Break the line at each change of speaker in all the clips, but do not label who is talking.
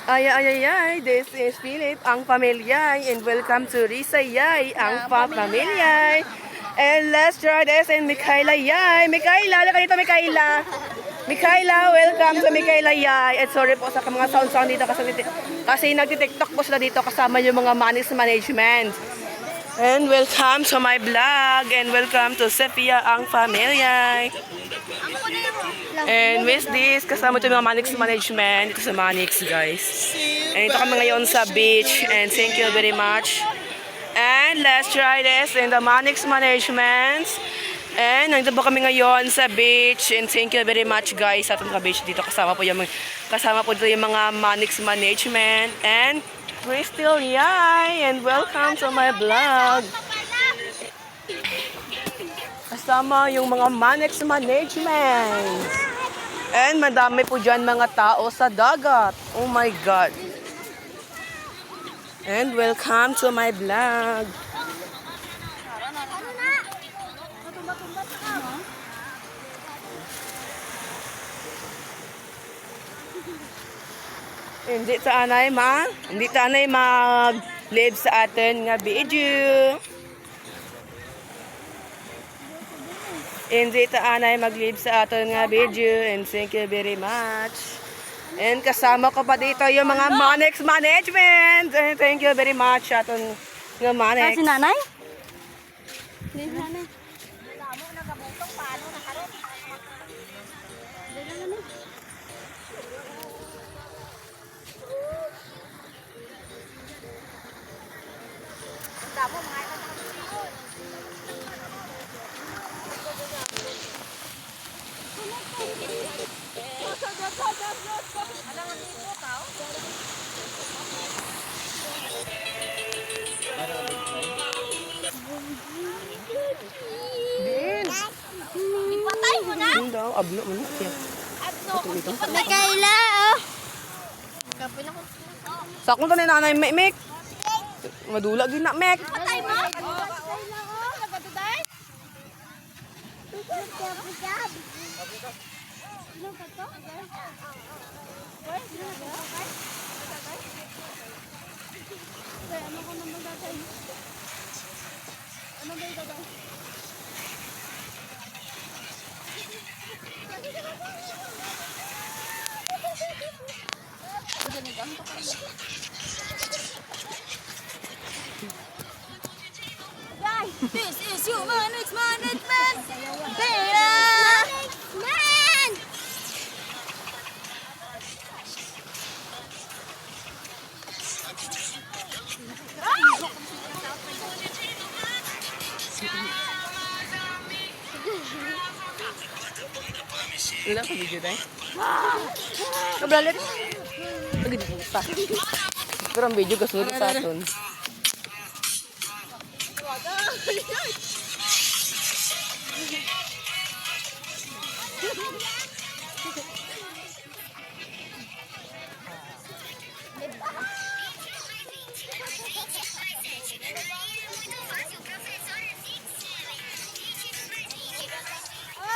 Ay, ay, ay, ay, this is Philip, ang pamilyay, and welcome to Risa Yay, ang pamilyay. And let's try this, and Mikaela Yay. Mikaela, halika dito, Mikaela. Mikaela, welcome to Mikaela Yay. And sorry po sa mga sound dito kasi nagtitiktok po sila dito kasama yung mga Manix Management. And welcome to my vlog, and welcome to Sepia, ang pamilyay. And with this, kasama ito yung mga Manix Management. Ito sa Manix, guys. And ito kami ngayon sa beach. And thank you very much. And let's try this in the Manix Management. And nandito po kami ngayon sa beach. And thank you very much, guys, sa itong beach dito. Kasama po dito yung mga Manix Management. And Crystal Yay. And welcome to my vlog. Kasama yung mga Manix Management. And madami po dyan mga tao sa dagat. Oh my God. And welcome to my vlog. Hindi taanay mag-live sa atin nga video. Hindi taanay mag-live sa atin nga video. And thank you very much. And kasama ko pa dito yung mga Manix Management. And thank you very much sa atin nga Manix.
Si nanay? Si nanay.
Ipatay mo na? Hindi daw, ablo mo na.
Mikaela, oh.
Sakong tanay nanay, Mek. Madula din na, Mek.
Patay mo? This is your Manix Management. Beta. Man.
Wala ka video tayo? Kabralit? Lagi di puta. Pero ang video kasunod sa atin.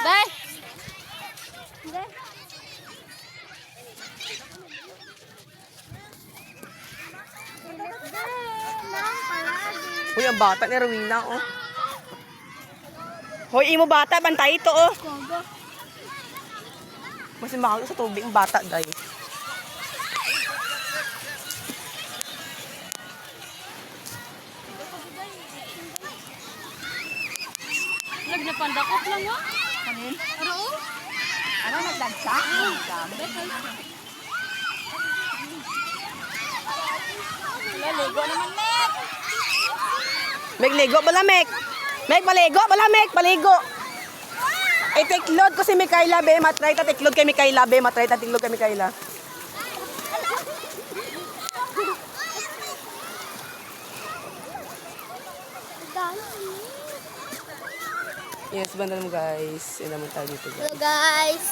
Bye.
Uy, ang bata ni Rowena, oh. Hoy, imo bata, bantay ito, oh. Mas mahal sa tubig ang bata, guys.
Nagpandakot lang, oh. Kanin? Ano, oh?
Ano, nagdagsa?
Laligo naman, Mek.
Meg, ligo bala, Meg. Meg, baligo bala, Meg, baligo. Ay, tiklod ko si Mikaela, be. Matry ta tiklod kay Mikaela, be. Matry ta tiklod kay Mikaela. Yes, banda mo, guys. Ina mo tayo dito, guys.
Hello, guys.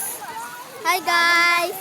Hi, guys.